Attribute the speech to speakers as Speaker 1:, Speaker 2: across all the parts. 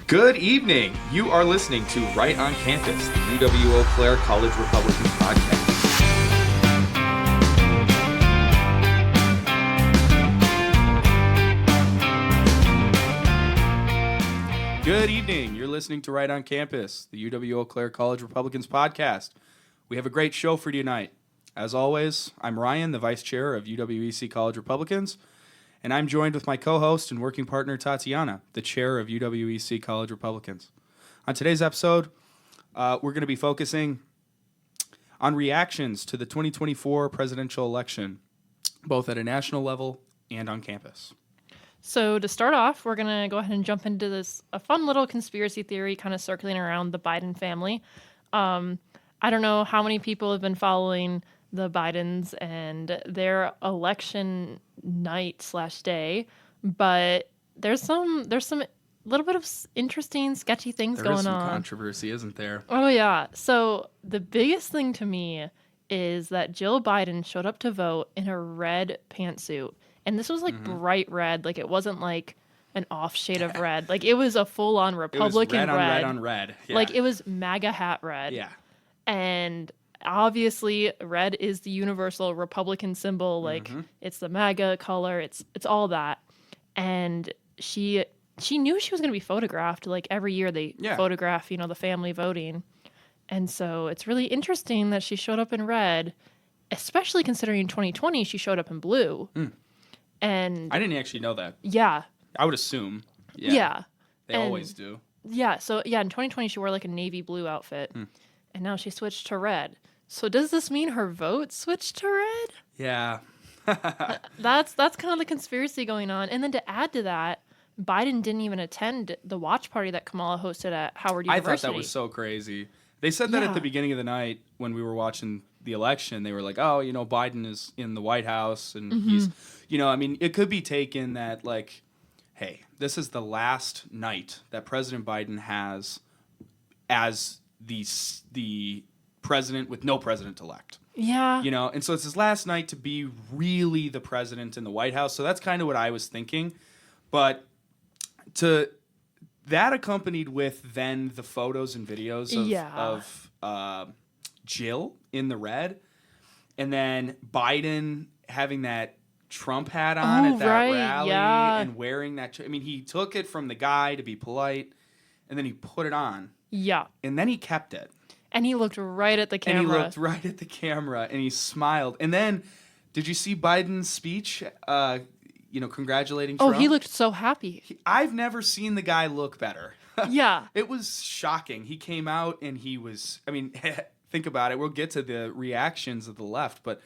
Speaker 1: Good evening. You are listening to Right on Campus, the UW Eau Claire College Republican podcast. Good evening. You're listening to Right on Campus, the UW Eau Claire College Republicans podcast. We have a great show for you tonight. As always, I'm Ryan, the Vice Chair of UWEC College Republicans, and I'm joined with my co-host and working partner, Tatiana, the Chair of UWEC College Republicans. On today's episode, we're going to be focusing on reactions to the 2024 presidential election, both at a national level and on campus.
Speaker 2: So to start off, we're going to go ahead and jump into a fun little conspiracy theory kind of circling around the Biden family. I don't know how many people have been following the Bidens and their election night/day, but there's some little bit of interesting, sketchy things going on.
Speaker 1: There is some controversy, isn't there?
Speaker 2: Oh, yeah. So the biggest thing to me is that Jill Biden showed up to vote in a red pantsuit. And this was like bright red. Like it wasn't like an off shade of red. Like it was a full on Republican
Speaker 1: red. It was red on red. Yeah.
Speaker 2: Like it was MAGA hat red.
Speaker 1: Yeah.
Speaker 2: And obviously red is the universal Republican symbol. Like it's the MAGA color. It's all that. And she knew she was going to be photographed. Like every year they photograph, the family voting. And so it's really interesting that she showed up in red, especially considering 2020 she showed up in blue. And
Speaker 1: I didn't actually know that.
Speaker 2: Yeah.
Speaker 1: I would assume.
Speaker 2: Yeah.
Speaker 1: They always do.
Speaker 2: Yeah. So, in 2020, she wore like a navy blue outfit. And now she switched to red. So, does this mean her vote switched to red?
Speaker 1: Yeah.
Speaker 2: That's kind of the conspiracy going on. And then to add to that, Biden didn't even attend the watch party that Kamala hosted at Howard University.
Speaker 1: I thought that was so crazy. They said that at the beginning of the night when we were watching the election. They were like, oh, Biden is in the White House and he's, it could be taken that like, hey, this is the last night that President Biden has as the president with no president-elect.
Speaker 2: Yeah.
Speaker 1: And so it's his last night to be really the president in the White House. So that's kind of what I was thinking. But that accompanied with then the photos and videos of Jill in the red, and then Biden having that Trump hat on at that rally and wearing that. He took it from the guy to be polite, and then he put it on.
Speaker 2: Yeah.
Speaker 1: And then he kept it.
Speaker 2: And he looked right at the camera.
Speaker 1: And he smiled. And then, did you see Biden's speech? Congratulating Trump.
Speaker 2: Oh, he looked so happy.
Speaker 1: I've never seen the guy look better.
Speaker 2: Yeah.
Speaker 1: It was shocking. He came out and he was, think about it. We'll get to the reactions of the left, but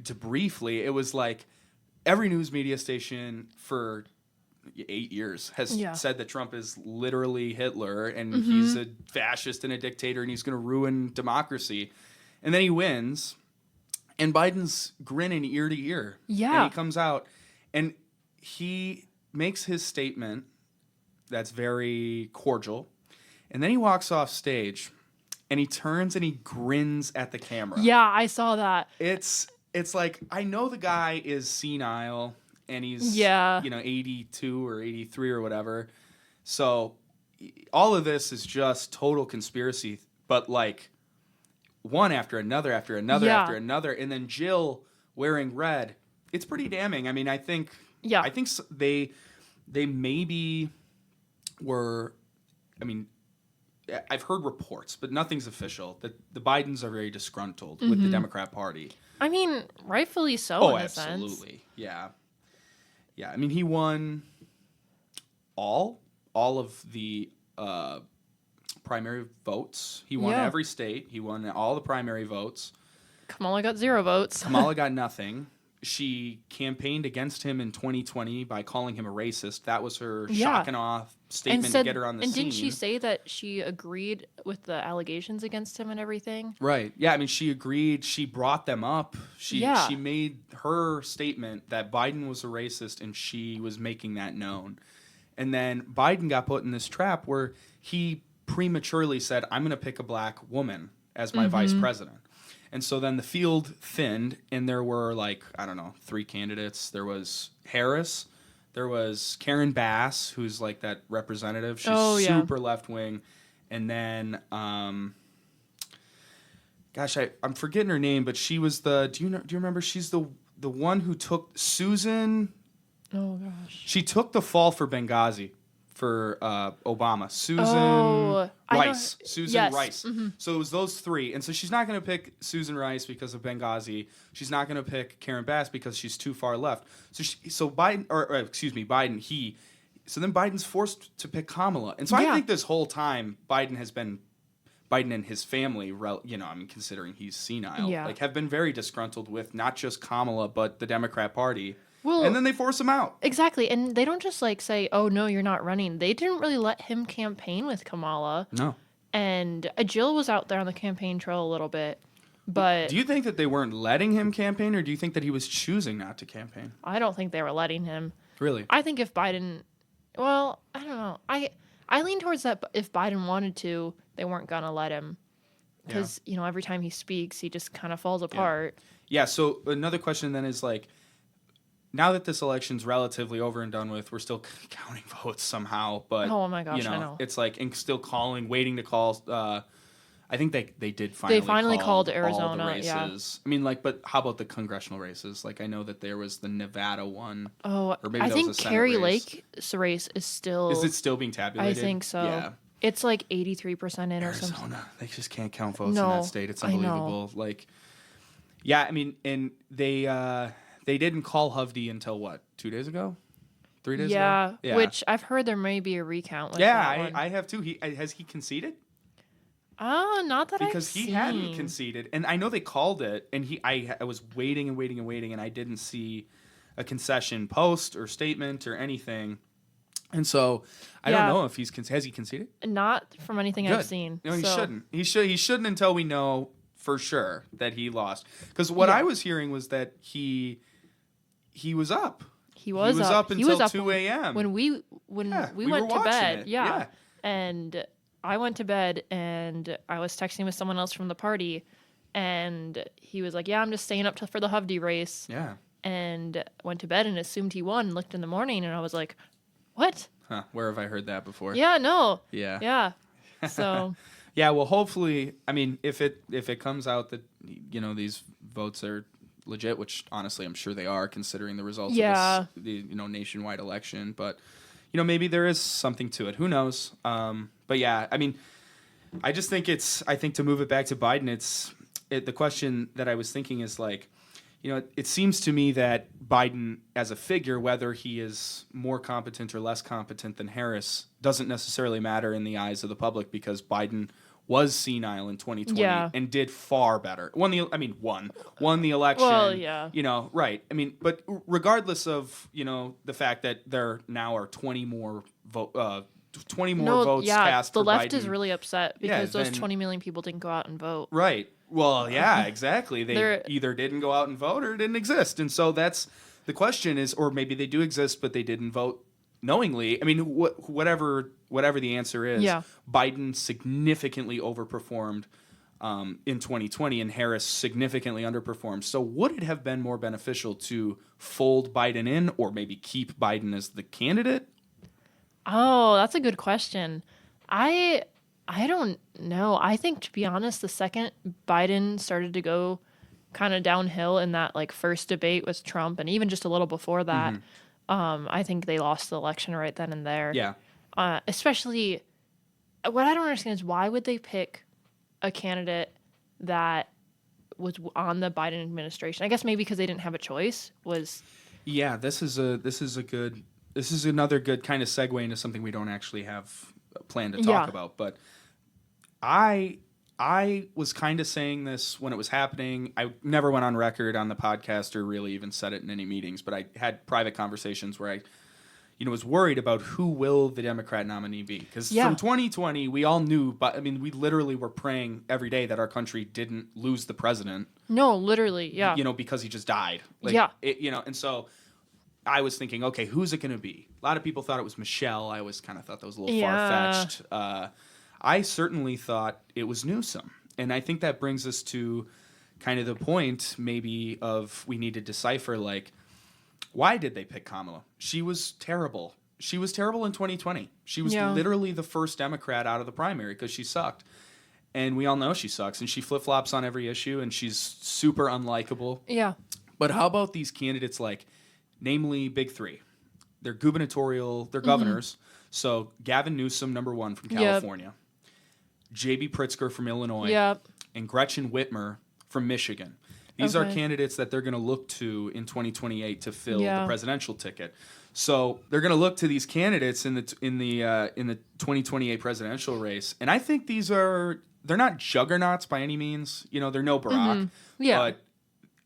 Speaker 1: to briefly, it was like every news media station for 8 years has said that Trump is literally Hitler and he's a fascist and a dictator and he's going to ruin democracy. And then he wins and Biden's grinning ear to ear.
Speaker 2: Yeah.
Speaker 1: And he comes out and he makes his statement that's very cordial. And then he walks off stage and he turns and he grins at the camera.
Speaker 2: Yeah, I saw that.
Speaker 1: It's like, I know the guy is senile and he's 82 or 83 or whatever. So all of this is just total conspiracy, but like one after another after another after another, and then Jill wearing red. It's pretty damning. I think they maybe were. I've heard reports, but nothing's official, that the Bidens are very disgruntled with the Democrat Party.
Speaker 2: Rightfully so in a sense.
Speaker 1: Oh, absolutely. Yeah. Yeah, he won all of the primary votes. He won every state. He won all the primary votes.
Speaker 2: Kamala got 0 votes.
Speaker 1: Kamala got nothing. She campaigned against him in 2020 by calling him a racist. That was her shock and awe statement to get her on the scene.
Speaker 2: And didn't she say that she agreed with the allegations against him and everything?
Speaker 1: Right. Yeah, she agreed. She brought them up. She made her statement that Biden was a racist and she was making that known. And then Biden got put in this trap where he prematurely said, I'm going to pick a black woman as my vice president. And so then the field thinned, and there were 3 candidates. There was Harris, There was Karen Bass, who's like that representative. She's super left wing. And then, gosh, I'm forgetting her name, but she was do you remember? She's the one who took Susan.
Speaker 2: Oh gosh.
Speaker 1: She took the fall for Benghazi for Obama. Susan Rice. Susan Rice. Mm-hmm. So it was those three. And so she's not going to pick Susan Rice because of Benghazi. She's not going to pick Karen Bass because she's too far left. So Biden, Biden, so then Biden's forced to pick Kamala. And so I think this whole time Biden and his family, considering he's senile, have been very disgruntled with not just Kamala, but the Democrat Party. Well, and then they force him out.
Speaker 2: Exactly. And they don't just say, oh, no, you're not running. They didn't really let him campaign with Kamala.
Speaker 1: No.
Speaker 2: And Jill was out there on the campaign trail a little bit. But
Speaker 1: do you think that they weren't letting him campaign, or do you think that he was choosing not to campaign?
Speaker 2: I don't think they were letting him.
Speaker 1: Really?
Speaker 2: I think if Biden... Well, I don't know. I lean towards that if Biden wanted to, they weren't going to let him. Because, every time he speaks, he just kind of falls apart.
Speaker 1: Yeah, so another question then is now that this election's relatively over and done with, we're still counting votes somehow. But
Speaker 2: oh my gosh, I know.
Speaker 1: It's and still waiting to call. I think they did finally.
Speaker 2: They finally called Arizona.
Speaker 1: All the races. Yeah. I mean, but how about the congressional races? I know that there was the Nevada one.
Speaker 2: Oh, or maybe I think Carrie Lake's race is still.
Speaker 1: Is it still being tabulated?
Speaker 2: I think so. Yeah. It's 83% in or something.
Speaker 1: Arizona, they just can't count votes in that state. It's unbelievable. I mean, and they didn't call Hovde until what? 2 days ago? 3 days ago?
Speaker 2: Yeah, which I've heard there may be a recount.
Speaker 1: I have too. Has he conceded?
Speaker 2: Not that
Speaker 1: because he hadn't conceded, and I know they called it, and I was waiting, and I didn't see a concession post or statement or anything, and so I don't know if has he conceded?
Speaker 2: Not from anything I've seen.
Speaker 1: No, he shouldn't. He shouldn't until we know for sure that he lost. Because what I was hearing was that he was up.
Speaker 2: He was
Speaker 1: up until 2 a.m.
Speaker 2: when we went to bed. Yeah, and I went to bed and I was texting with someone else from the party, and he was like, "Yeah, I'm just staying up for the Hovde race."
Speaker 1: Yeah,
Speaker 2: and went to bed and assumed he won. Looked in the morning and I was like, "What?
Speaker 1: Huh? Where have I heard that before?"
Speaker 2: Yeah, no.
Speaker 1: Yeah.
Speaker 2: So.
Speaker 1: Yeah, well, hopefully, I mean, if it comes out that these votes are legit, which honestly I'm sure they are, considering the results of the nationwide election, but maybe there is something to it. Who knows? But yeah, I mean, I just think I think to move it back to Biden, the question that I was thinking is it seems to me that Biden as a figure, whether he is more competent or less competent than Harris, doesn't necessarily matter in the eyes of the public, because Biden was senile in 2020 and did far better. Won the election.
Speaker 2: Well, yeah.
Speaker 1: Right. I mean, but regardless of, the fact that there now are 20 more votes cast for Biden.
Speaker 2: The left is really upset because those 20 million people didn't go out and vote.
Speaker 1: Right. Well, yeah, exactly. They either didn't go out and vote or didn't exist. And so that's the question is, or maybe they do exist, but they didn't vote knowingly. I mean, whatever the answer is, Biden significantly overperformed in 2020, and Harris significantly underperformed. So would it have been more beneficial to fold Biden in, or maybe keep Biden as the candidate?
Speaker 2: Oh, that's a good question. I don't know. I think, to be honest, the second Biden started to go kind of downhill in that first debate with Trump, and even just a little before that, I think they lost the election right then and there.
Speaker 1: Yeah.
Speaker 2: Especially, what I don't understand is why would they pick a candidate that was on the Biden administration? I guess maybe because they didn't have a choice.
Speaker 1: Yeah, this is another good kind of segue into something we don't actually have planned to talk about. But I was kind of saying this when it was happening. I never went on record on the podcast or really even said it in any meetings, but I had private conversations where I was worried about who will the Democrat nominee be. Because from 2020, we all knew, but I mean, we literally were praying every day that our country didn't lose the president.
Speaker 2: No, literally, yeah.
Speaker 1: Because he just died. And so I was thinking, okay, who's it going to be? A lot of people thought it was Michelle. I always kind of thought that was a little far-fetched. I certainly thought it was Newsom. And I think that brings us to kind of the point maybe of we need to decipher, Why did they pick Kamala? She was terrible. She was terrible in 2020. She was literally the first Democrat out of the primary because she sucked. And we all know she sucks. And she flip-flops on every issue, and she's super unlikable.
Speaker 2: Yeah.
Speaker 1: But how about these candidates like, namely, Big Three? They're gubernatorial, they're governors. So Gavin Newsom, number 1 from California. J.B. Pritzker from Illinois. And Gretchen Whitmer from Michigan. These are candidates that they're going to look to in 2028 to fill the presidential ticket. So they're going to look to these candidates in the 2028 presidential race, and I think they're not juggernauts by any means. You know, they're no Barack,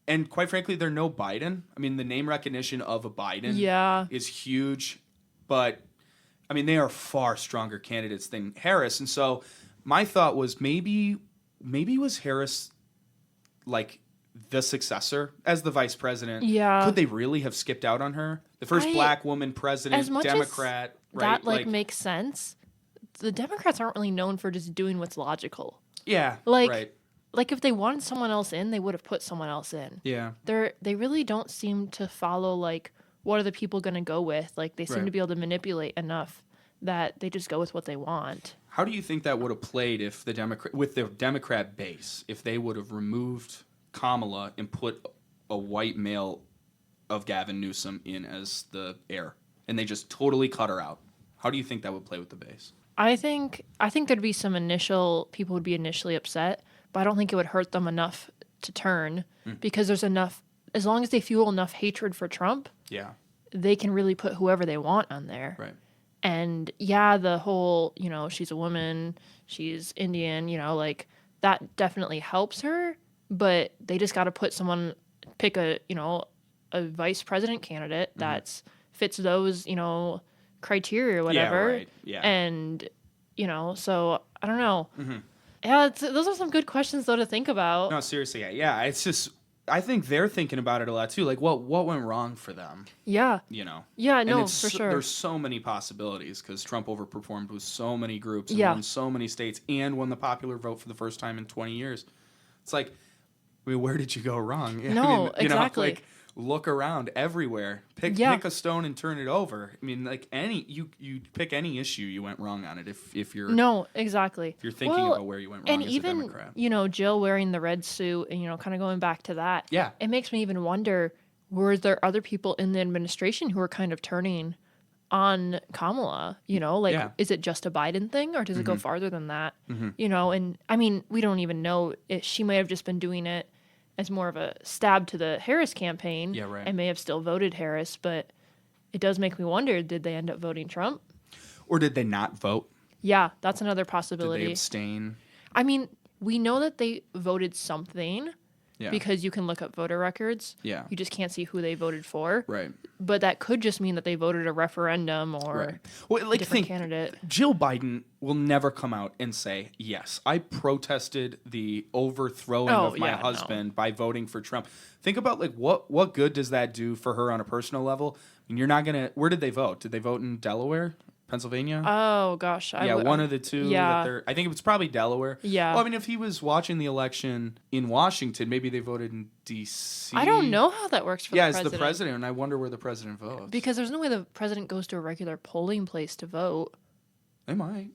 Speaker 1: and quite frankly, they're no Biden. I mean, the name recognition of a Biden is huge, but I mean, they are far stronger candidates than Harris. And so my thought was maybe was Harris like the successor as the vice president.
Speaker 2: Yeah.
Speaker 1: Could they really have skipped out on her? The first black woman president,
Speaker 2: as much
Speaker 1: Democrat,
Speaker 2: as
Speaker 1: right?
Speaker 2: That makes sense. The Democrats aren't really known for just doing what's logical.
Speaker 1: Yeah.
Speaker 2: Like if they wanted someone else in, they would have put someone else in.
Speaker 1: Yeah.
Speaker 2: They really don't seem to follow like what are the people going to go with? Like they seem to be able to manipulate enough that they just go with what they want.
Speaker 1: How do you think that would have played if with the Democrat base, if they would have removed Kamala and put a white male of Gavin Newsom in as the heir, and they just totally cut her out? How do you think that would play with the base?
Speaker 2: I think there'd be people would be initially upset, but I don't think it would hurt them enough to turn because there's enough, as long as they fuel enough hatred for Trump, they can really put whoever they want on there.
Speaker 1: Right.
Speaker 2: And the whole, she's a woman, she's Indian, like that definitely helps her, but they just got to pick a vice president candidate that fits those, criteria or whatever.
Speaker 1: Yeah, right. Yeah.
Speaker 2: And, so I don't know. Yeah, those are some good questions though to think about.
Speaker 1: No, seriously. Yeah. It's just, I think they're thinking about it a lot too. Like what went wrong for them?
Speaker 2: Yeah. Yeah, no, for sure.
Speaker 1: There's so many possibilities because Trump overperformed with so many groups and won so many states and won the popular vote for the first time in 20 years. It's like, I mean, where did you go wrong?
Speaker 2: No, exactly.
Speaker 1: Look around everywhere. Pick a stone and turn it over. I mean, like you pick any issue, you went wrong on it. If you're
Speaker 2: exactly.
Speaker 1: If you're thinking about where you went wrong
Speaker 2: and
Speaker 1: as
Speaker 2: even,
Speaker 1: a Democrat.
Speaker 2: Jill wearing the red suit and kind of going back to that.
Speaker 1: Yeah,
Speaker 2: it makes me even wonder: were there other people in the administration who were kind of turning on Kamala? Is it just a Biden thing, or does it go farther than that? And I mean, we don't even know if she may have just been doing it as more of a stab to the Harris campaign and may have still voted Harris, but it does make me wonder, did they end up voting Trump?
Speaker 1: Or did they not vote?
Speaker 2: Yeah, that's another possibility.
Speaker 1: Did they abstain?
Speaker 2: I mean, we know that they voted something because you can look up voter records.
Speaker 1: Yeah.
Speaker 2: You just can't see who they voted for.
Speaker 1: Right.
Speaker 2: But that could just mean that they voted a referendum or a different candidate.
Speaker 1: Jill Biden will never come out and say, yes, I protested the overthrowing of my husband by voting for Trump. Think about what good does that do for her on a personal level? I mean, you're not going to, where did they vote? Did they vote in Delaware? Pennsylvania?
Speaker 2: Oh, gosh.
Speaker 1: One of the two.
Speaker 2: Yeah.
Speaker 1: I think it was probably Delaware.
Speaker 2: Yeah.
Speaker 1: Well, I mean, if he was watching the election in Washington, maybe they voted in D.C.
Speaker 2: I don't know how that works for the president.
Speaker 1: Yeah, it's the president, and I wonder where the president votes.
Speaker 2: Because there's no way the president goes to a regular polling place to vote.
Speaker 1: They might.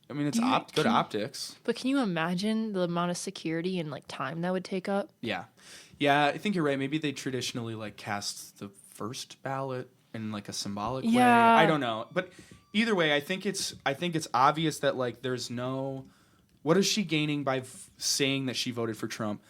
Speaker 1: I mean, it's good optics.
Speaker 2: But can you imagine the amount of security and time that would take up?
Speaker 1: Yeah. Yeah, I think you're right. Maybe they traditionally cast the first ballot in a symbolic way. I don't know. But either way, I think it's obvious that there's no, what is she gaining by saying that she voted for Trump?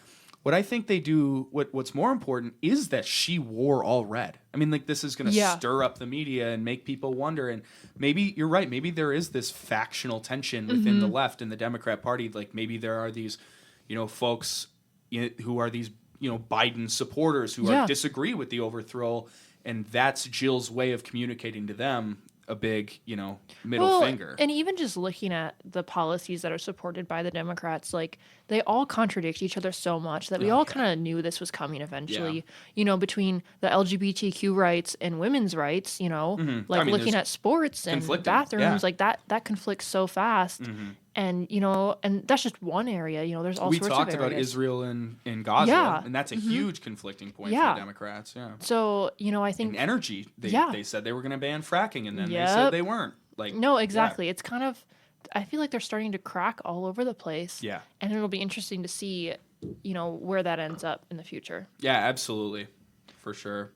Speaker 1: What I think they do, what's more important is that she wore all red. I mean, this is going to stir up the media and make people wonder. And maybe you're right. Maybe there is this factional tension within the left and the Democrat Party. Maybe there are these, folks who are these, Biden supporters who disagree with the overthrow, and that's Jill's way of communicating to them a big, middle finger.
Speaker 2: And even just looking at the policies that are supported by the Democrats, they all contradict each other so much that we all kind of knew this was coming eventually. Between the LGBTQ rights and women's rights, looking at sports and bathrooms, that conflicts so fast. And, and that's just one area. There's all
Speaker 1: We
Speaker 2: sorts of
Speaker 1: talked
Speaker 2: areas.
Speaker 1: about Israel and Gaza,
Speaker 2: Yeah.
Speaker 1: and that's a huge conflicting point
Speaker 2: Yeah.
Speaker 1: for the Democrats. Yeah.
Speaker 2: So, I think...
Speaker 1: And energy, they
Speaker 2: Yeah.
Speaker 1: said they were going to ban fracking, and then they
Speaker 2: Yep.
Speaker 1: said they weren't. Like,
Speaker 2: No, exactly. It's kind of... I feel like they're starting to crack all over the place.
Speaker 1: Yeah.
Speaker 2: And it'll be interesting to see, where that ends up in the future.
Speaker 1: Yeah, absolutely. For sure.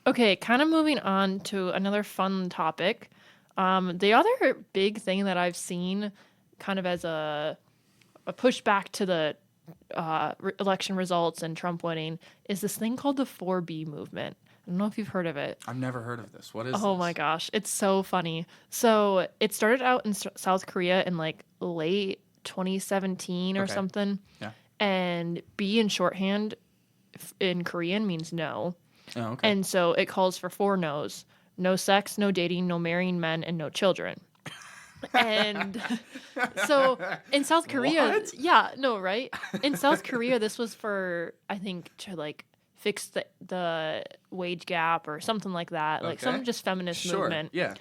Speaker 2: Okay, kind of moving on to another fun topic. The other big thing that I've seen kind of as a pushback to the election results and Trump winning is this thing called the 4B movement. I don't know if you've heard of it.
Speaker 1: I've never heard of this. What is this?
Speaker 2: Oh my gosh, it's so funny. So it started out in South Korea in like late 2017 or something.
Speaker 1: Yeah.
Speaker 2: And B in shorthand in Korean means no.
Speaker 1: Oh, okay.
Speaker 2: And so it calls for 4 no's. No sex, no dating, no marrying men, and no children. And so in South Korea,
Speaker 1: What?
Speaker 2: yeah, no, right? In South Korea, this was for, I think, to like fix the wage gap or something like that, like some just feminist movement.
Speaker 1: Yeah.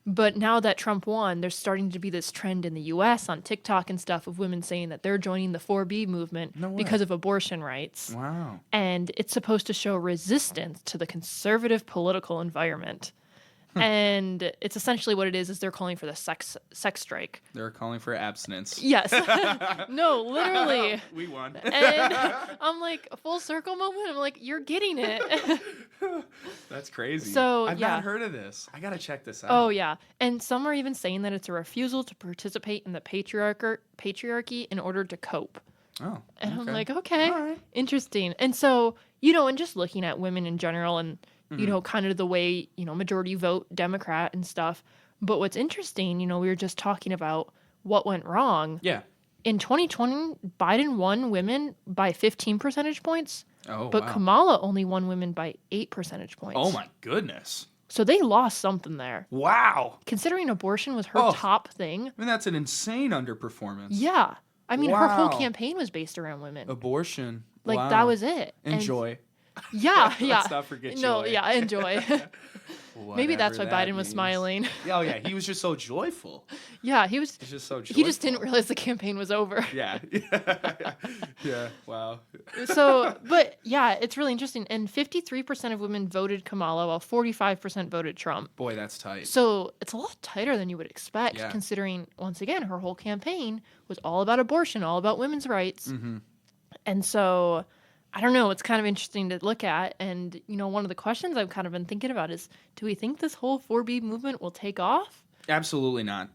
Speaker 2: But now that Trump won, there's starting to be this trend in the U.S. on TikTok and stuff of women saying that they're joining the 4B movement because of abortion rights.
Speaker 1: Wow.
Speaker 2: And it's supposed to show resistance to the conservative political environment. And it's essentially what it is they're calling for the sex strike.
Speaker 1: They're calling for abstinence.
Speaker 2: Yes. No, literally.
Speaker 1: We won.
Speaker 2: And I'm like, a full circle moment. I'm like, you're getting it.
Speaker 1: That's crazy.
Speaker 2: So,
Speaker 1: I've
Speaker 2: yeah.
Speaker 1: not heard of this. I got to check this out.
Speaker 2: Oh, yeah. And some are even saying that it's a refusal to participate in the patriarchy in order to cope.
Speaker 1: Oh.
Speaker 2: And
Speaker 1: okay.
Speaker 2: I'm like, okay,
Speaker 1: All right.
Speaker 2: interesting. And so, and just looking at women in general and, kind of the way, majority vote Democrat and stuff. But what's interesting, we were just talking about what went wrong.
Speaker 1: Yeah.
Speaker 2: In 2020, Biden won women by 15 percentage points.
Speaker 1: Oh,
Speaker 2: But
Speaker 1: wow.
Speaker 2: Kamala only won women by 8 percentage points.
Speaker 1: Oh, my goodness.
Speaker 2: So they lost something there.
Speaker 1: Wow.
Speaker 2: Considering abortion was her top thing.
Speaker 1: I mean, that's an insane underperformance.
Speaker 2: Yeah. I mean, her whole
Speaker 1: Wow.
Speaker 2: campaign was based around women.
Speaker 1: Abortion.
Speaker 2: Like,
Speaker 1: Wow.
Speaker 2: that was it. And-
Speaker 1: Enjoy.
Speaker 2: Yeah, yeah.
Speaker 1: Let's not forget
Speaker 2: No,
Speaker 1: joy.
Speaker 2: yeah, enjoy. Maybe that's why
Speaker 1: Whatever that
Speaker 2: Biden was
Speaker 1: means.
Speaker 2: smiling.
Speaker 1: Oh, yeah. He was just so joyful.
Speaker 2: Yeah,
Speaker 1: He's just so joyful.
Speaker 2: he just didn't realize the campaign was over.
Speaker 1: Yeah. Yeah. Wow.
Speaker 2: So, but yeah, it's really interesting. And 53% of women voted Kamala, while 45% voted Trump.
Speaker 1: Boy, that's tight.
Speaker 2: So it's a lot tighter than you would expect,
Speaker 1: Yeah.
Speaker 2: considering, once again, her whole campaign was all about abortion, all about women's rights.
Speaker 1: Mm-hmm.
Speaker 2: And so, I don't know, it's kind of interesting to look at. And, one of the questions I've kind of been thinking about is, do we think this whole 4B movement will take off?
Speaker 1: Absolutely not.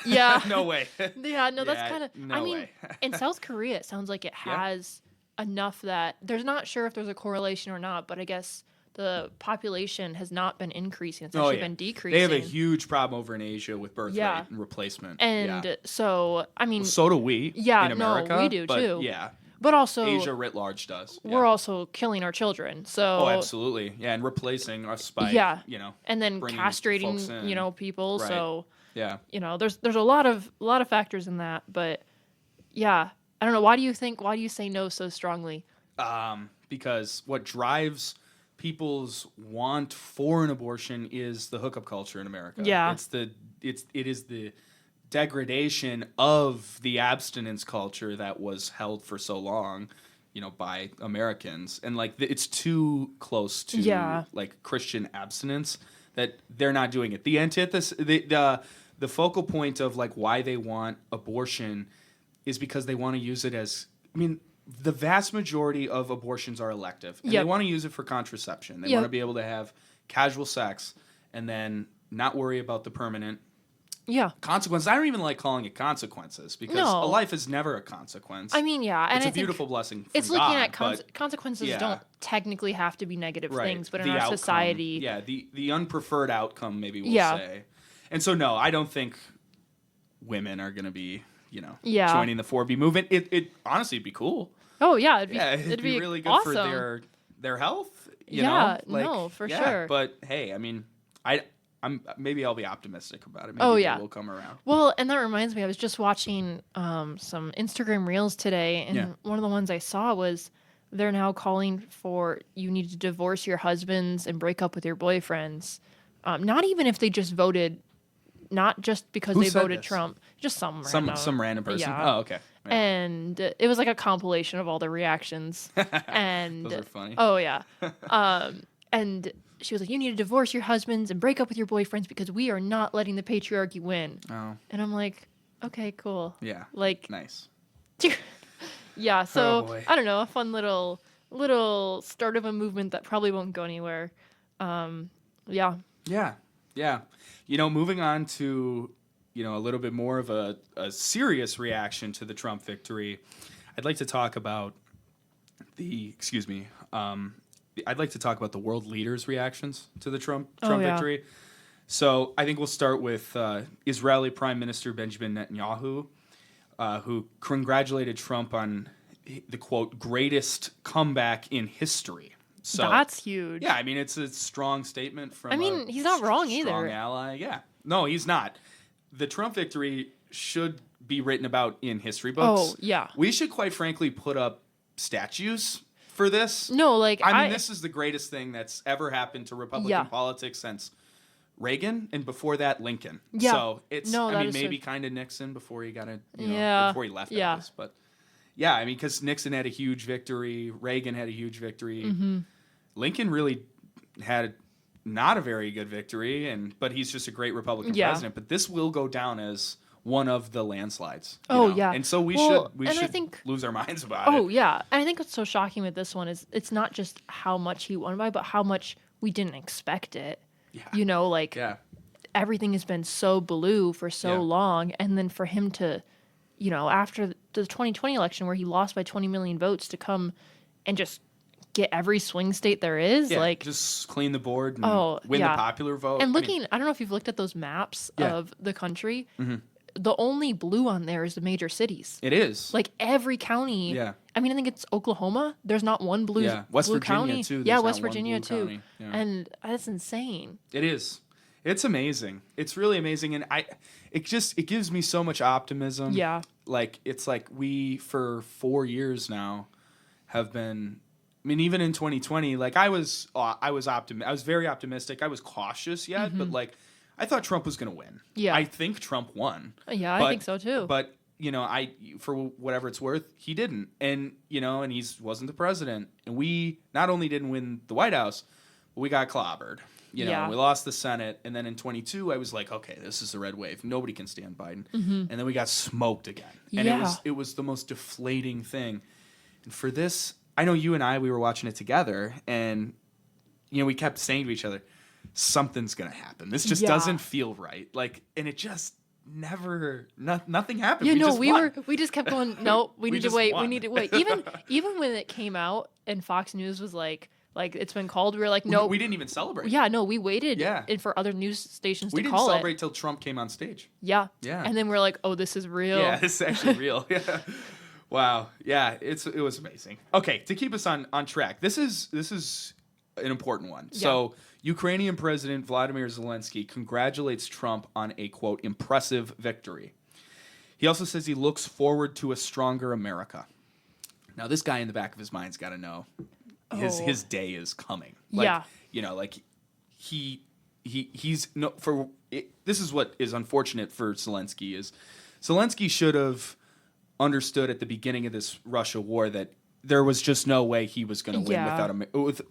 Speaker 2: Yeah.
Speaker 1: No way.
Speaker 2: Yeah, no, that's
Speaker 1: Yeah,
Speaker 2: kind of,
Speaker 1: no
Speaker 2: I mean,
Speaker 1: way.
Speaker 2: in South Korea, it sounds like it has enough that, there's not sure if there's a correlation or not, but I guess the population has not been increasing. It's actually been decreasing.
Speaker 1: They have a huge problem over in Asia with birth
Speaker 2: Yeah.
Speaker 1: rate and replacement.
Speaker 2: And
Speaker 1: yeah.
Speaker 2: so, I mean,
Speaker 1: Well, so do we
Speaker 2: Yeah,
Speaker 1: in
Speaker 2: no,
Speaker 1: America.
Speaker 2: we do
Speaker 1: but
Speaker 2: too.
Speaker 1: Yeah.
Speaker 2: but also,
Speaker 1: Asia writ large does.
Speaker 2: we're
Speaker 1: yeah.
Speaker 2: also killing our children. So,
Speaker 1: Oh, absolutely. Yeah, and replacing us by,
Speaker 2: Yeah.
Speaker 1: bringing
Speaker 2: and then
Speaker 1: folks in.
Speaker 2: castrating, people.
Speaker 1: Right.
Speaker 2: So,
Speaker 1: Yeah.
Speaker 2: there's a lot of factors in that. But yeah, I don't know. Why do you say no so strongly?
Speaker 1: Because what drives people's want for an abortion is the hookup culture in America.
Speaker 2: Yeah.
Speaker 1: It is the degradation of the abstinence culture that was held for so long, by Americans. And it's too close to Christian abstinence that they're not doing it. The antithesis, the focal point of why they want abortion is because they want to use it as, the vast majority of abortions are elective. And they want to use it for contraception. They want to be able to have casual sex and then not worry about the permanent consequences. I don't even like calling it consequences because
Speaker 2: No.
Speaker 1: a life is never a consequence.
Speaker 2: And
Speaker 1: it's
Speaker 2: I
Speaker 1: a
Speaker 2: think
Speaker 1: beautiful blessing from
Speaker 2: it's looking
Speaker 1: God,
Speaker 2: at
Speaker 1: but
Speaker 2: consequences
Speaker 1: yeah.
Speaker 2: don't technically have to be negative
Speaker 1: right,
Speaker 2: things, but in
Speaker 1: the
Speaker 2: our
Speaker 1: outcome,
Speaker 2: society,
Speaker 1: the unpreferred outcome, maybe we'll
Speaker 2: Yeah.
Speaker 1: say. And so, no, I don't think women are going to be,
Speaker 2: Yeah.
Speaker 1: joining the 4B movement. It honestly would be cool.
Speaker 2: oh yeah,
Speaker 1: It'd be really good
Speaker 2: awesome.
Speaker 1: for their health. You
Speaker 2: Yeah,
Speaker 1: know?
Speaker 2: no, for
Speaker 1: yeah,
Speaker 2: sure.
Speaker 1: But hey, I'm maybe I'll be optimistic about it. Maybe
Speaker 2: Oh,
Speaker 1: it
Speaker 2: yeah.
Speaker 1: will come around.
Speaker 2: Well, and that reminds me, I was just watching some Instagram reels today, and one of the ones I saw was they're now calling for you need to divorce your husbands and break up with your boyfriends. Not even if they just voted not just because
Speaker 1: Who
Speaker 2: they
Speaker 1: said
Speaker 2: voted
Speaker 1: this?
Speaker 2: Trump, just some
Speaker 1: Random person.
Speaker 2: Yeah.
Speaker 1: Oh, okay. Yeah.
Speaker 2: And it was like a compilation of all the reactions. And
Speaker 1: Those are funny.
Speaker 2: oh yeah. And she was like, you need to divorce your husbands and break up with your boyfriends because we are not letting the patriarchy win.
Speaker 1: Oh.
Speaker 2: And I'm like, okay, cool.
Speaker 1: Yeah.
Speaker 2: Like,
Speaker 1: nice.
Speaker 2: yeah. So
Speaker 1: boy.
Speaker 2: I don't know, a fun little start of a movement that probably won't go anywhere. Yeah.
Speaker 1: Yeah. Yeah. Moving on to, a little bit more of a serious reaction to the Trump victory, I'd like to talk about I'd like to talk about the world leaders' reactions to the Trump victory. So I think we'll start with Israeli Prime Minister Benjamin Netanyahu, who congratulated Trump on the, quote, greatest comeback in history. So
Speaker 2: that's huge.
Speaker 1: Yeah, I mean, it's a strong statement from
Speaker 2: he's not wrong either.
Speaker 1: Strong ally, yeah. No, he's not. The Trump victory should be written about in history books.
Speaker 2: Oh, yeah.
Speaker 1: We should, quite frankly, put up statues for this.
Speaker 2: No, like,
Speaker 1: I mean, this is the greatest thing that's ever happened to Republican politics since Reagan, and before that, Lincoln.
Speaker 2: Yeah.
Speaker 1: So it's, maybe kind of Nixon before he got before he left office. But yeah, I mean, because Nixon had a huge victory, Reagan had a huge victory.
Speaker 2: Mm-hmm.
Speaker 1: Lincoln really had not a very good victory, but he's just a great Republican president. But this will go down as one of the landslides.
Speaker 2: Yeah.
Speaker 1: And so we should
Speaker 2: I think,
Speaker 1: lose our minds about it.
Speaker 2: Oh, yeah. And I think what's so shocking with this one is it's not just how much he won by, but how much we didn't expect it. Yeah. Everything has been so blue for so long. And then for him to, after the 2020 election where he lost by 20 million votes, to come and just get every swing state there is.
Speaker 1: Just clean the board and win the popular vote.
Speaker 2: And I don't know if you've looked at those maps of the country. Mm-hmm. The only blue on there is the major cities.
Speaker 1: It is.
Speaker 2: Like every county. Yeah. I mean, I think it's Oklahoma. There's not one blue,
Speaker 1: West
Speaker 2: blue
Speaker 1: Virginia
Speaker 2: county.
Speaker 1: too.
Speaker 2: There's West Virginia too. Yeah. And that's insane.
Speaker 1: It is. It's amazing. It's really amazing. And it gives me so much optimism.
Speaker 2: Yeah.
Speaker 1: It's like we, for 4 years now, have been, I mean, even in 2020, I was very optimistic. I was cautious yet, but I thought Trump was going to win.
Speaker 2: Yeah.
Speaker 1: I think Trump won.
Speaker 2: Yeah, I think so too.
Speaker 1: But, for whatever it's worth, he didn't. And, and he wasn't the president. And we not only didn't win the White House, but we got clobbered. We lost the Senate. And then in 22, I was like, okay, this is the red wave. Nobody can stand Biden. Mm-hmm. And then we got smoked again. And it was the most deflating thing. And for this, I know you and we were watching it together, and we kept saying to each other, something's gonna happen. This just doesn't feel right. And it just nothing happened.
Speaker 2: We just kept going. No, we need to wait.
Speaker 1: Won.
Speaker 2: We need to wait. Even when it came out and Fox News was like it's been called, we were like, no,
Speaker 1: we didn't even celebrate.
Speaker 2: Yeah, no, we waited. And for other news stations
Speaker 1: we
Speaker 2: to
Speaker 1: didn't
Speaker 2: call
Speaker 1: celebrate till Trump came on stage.
Speaker 2: Yeah.
Speaker 1: Yeah.
Speaker 2: And then we're like, oh, this is real.
Speaker 1: Yeah, this is actually real. Yeah. Wow. Yeah, it was amazing. Okay, to keep us on track, this is an important one. Yeah. So, Ukrainian President Vladimir Zelensky congratulates Trump on a, quote, impressive victory. He also says he looks forward to a stronger America. Now, this guy in the back of his mind's got to know his day is coming. He's no for it, this is what is unfortunate for Zelensky is Zelensky should have understood at the beginning of this Russia war that there was just no way he was going to win with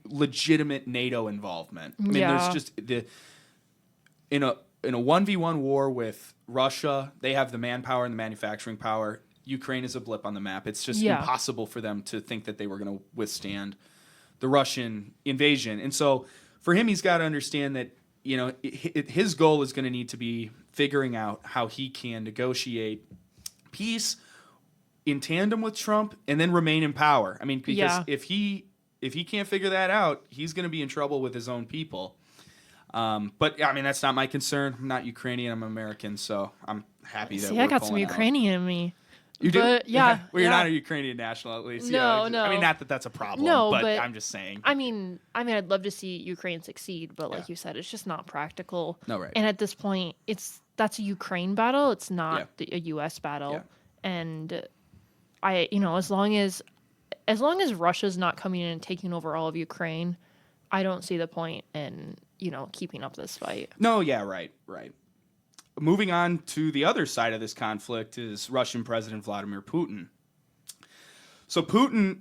Speaker 1: legitimate NATO involvement. I mean, there's just in a 1v1 war with Russia, they have the manpower and the manufacturing power. Ukraine is a blip on the map. It's just impossible for them to think that they were going to withstand the Russian invasion. And so for him, he's got to understand that, his goal is going to need to be figuring out how he can negotiate peace in tandem with Trump and then remain in power. I mean, because if he can't figure that out, he's going to be in trouble with his own people. But I mean, that's not my concern. I'm not Ukrainian. I'm American, so I'm happy that we're
Speaker 2: I got some Ukrainian in me.
Speaker 1: You do?
Speaker 2: But, yeah.
Speaker 1: Well, you're not a Ukrainian national, at least.
Speaker 2: No.
Speaker 1: I mean, not that that's a problem.
Speaker 2: No,
Speaker 1: but I'm just saying.
Speaker 2: I mean, I'd love to see Ukraine succeed, but like you said, it's just not practical.
Speaker 1: No, right.
Speaker 2: And at this point, that's a Ukraine battle. It's not a U.S. battle. Yeah. And as long as Russia's not coming in and taking over all of Ukraine, I don't see the point in keeping up this fight.
Speaker 1: No, yeah, right. moving on to the other side of this conflict is Russian President Vladimir Putin. So Putin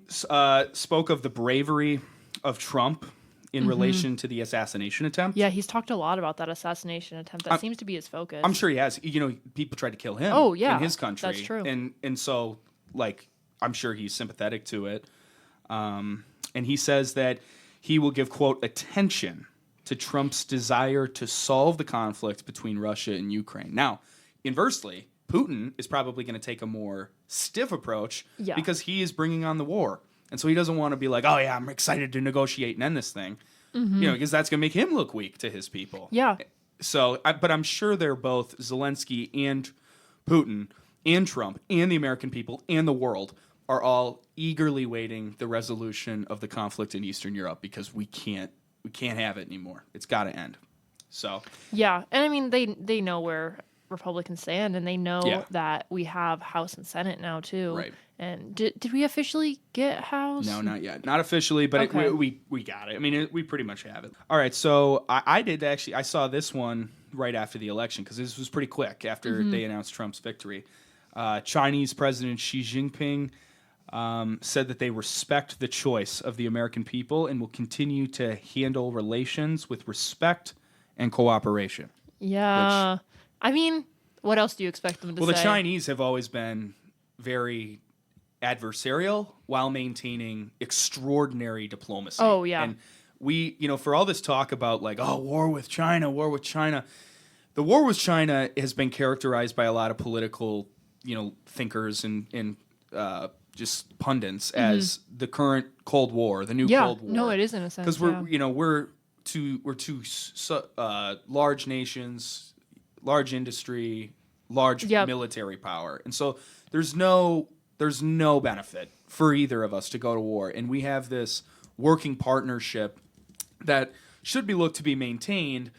Speaker 1: spoke of the bravery of Trump in relation to the assassination attempt.
Speaker 2: Yeah, he's talked a lot about that assassination attempt. That seems to be his focus.
Speaker 1: I'm sure he has. People tried to kill him in his country.
Speaker 2: That's true.
Speaker 1: And so, I'm sure he's sympathetic to it. And he says that he will give, quote, attention to Trump's desire to solve the conflict between Russia and Ukraine. Now, inversely, Putin is probably going to take a more stiff approach because he is bringing on the war. And so he doesn't want to be like, oh, yeah, I'm excited to negotiate and end this thing. Because that's going to make him look weak to his people.
Speaker 2: Yeah.
Speaker 1: So, but I'm sure they're both, Zelensky and Putin and Trump and the American people and the world are all eagerly waiting the resolution of the conflict in Eastern Europe because we can't have it anymore. It's got to end. So
Speaker 2: yeah, and I mean they know where Republicans stand, and they know that we have House and Senate now too.
Speaker 1: Right.
Speaker 2: And did we officially get House?
Speaker 1: No, not yet. Not officially, but we got it. I mean, we pretty much have it. All right, so I saw this one right after the election because this was pretty quick after they announced Trump's victory. Chinese President Xi Jinping said that they respect the choice of the American people and will continue to handle relations with respect and cooperation.
Speaker 2: Yeah. I mean, what else do you expect them to say?
Speaker 1: Well, the Chinese have always been very adversarial while maintaining extraordinary diplomacy.
Speaker 2: Oh, yeah.
Speaker 1: And we, for all this talk about war with China, the war with China has been characterized by a lot of political, thinkers and just pundits as the current Cold War, the new Cold War.
Speaker 2: No, it is in a sense.
Speaker 1: Because we're two large nations, large industry, large military power, and so there's no benefit for either of us to go to war, and we have this working partnership that should be looked to be maintained.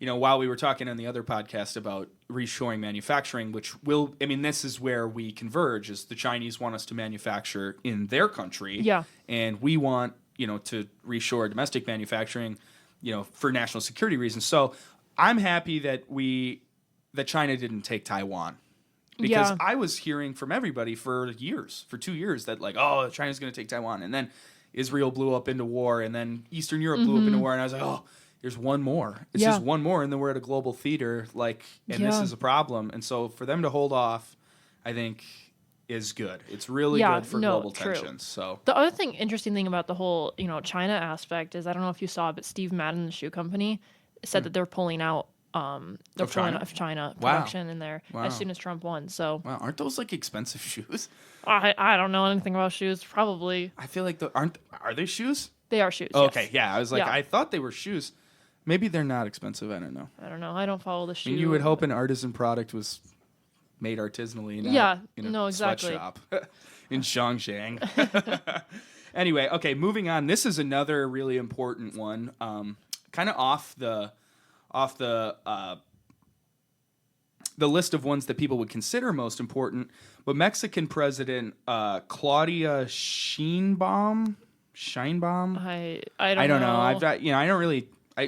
Speaker 1: While we were talking on the other podcast about reshoring manufacturing, this is where we converge, is the Chinese want us to manufacture in their country. And we want, to reshore domestic manufacturing, for national security reasons. So I'm happy that China didn't take Taiwan. Because I was hearing from everybody for 2 years, that China's going to take Taiwan. And then Israel blew up into war, and then Eastern Europe blew up into war. And I was like, there's one more. It's just one more, and then we're at a global theater, this is a problem. And so for them to hold off, I think, is good. It's really good for global tensions. So
Speaker 2: the other interesting thing about the whole, China aspect is, I don't know if you saw, but Steve Madden, the shoe company, said that they're pulling out of China production in there as soon as Trump won. So
Speaker 1: aren't those expensive shoes?
Speaker 2: I don't know anything about shoes. Probably.
Speaker 1: I feel like are they shoes?
Speaker 2: They are shoes.
Speaker 1: Okay,
Speaker 2: yes.
Speaker 1: I was I thought they were shoes. Maybe they're not expensive. I don't know.
Speaker 2: I don't follow the shoe.
Speaker 1: I mean, you would hope an artisan product was made artiginally, not in a sweatshop in Zhangjiang. Anyway, okay, moving on. This is another really important one. Kind of off the list of ones that people would consider most important, but Mexican President Claudia Sheinbaum. I don't know. I've got I don't really. I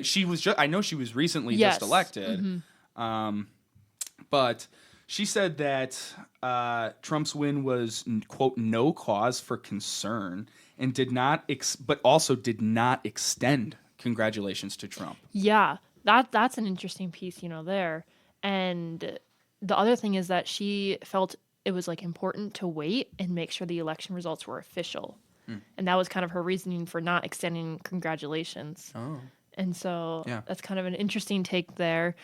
Speaker 1: know she was recently just elected, but she said that Trump's win was, quote, no cause for concern, and did not extend congratulations to Trump.
Speaker 2: Yeah, that's an interesting piece, there. And the other thing is that she felt it was important to wait and make sure the election results were official. And that was kind of her reasoning for not extending congratulations. Oh. And so that's kind of an interesting take there.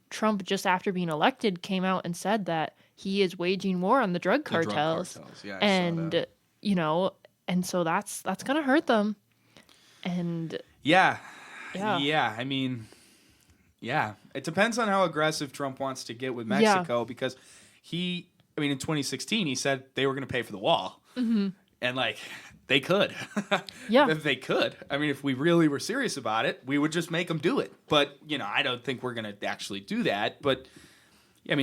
Speaker 2: Trump, just after being elected, came out and said that he is waging war on the drug cartels.
Speaker 1: Yeah,
Speaker 2: and, and so that's going to hurt them. And
Speaker 1: yeah. I mean, it depends on how aggressive Trump wants to get with Mexico because in 2016, he said they were going to pay for the wall. Mm-hmm. And they could. They could. I mean, if we really were serious about it, we would just make them do it. But, I don't think we're going to actually do that. But,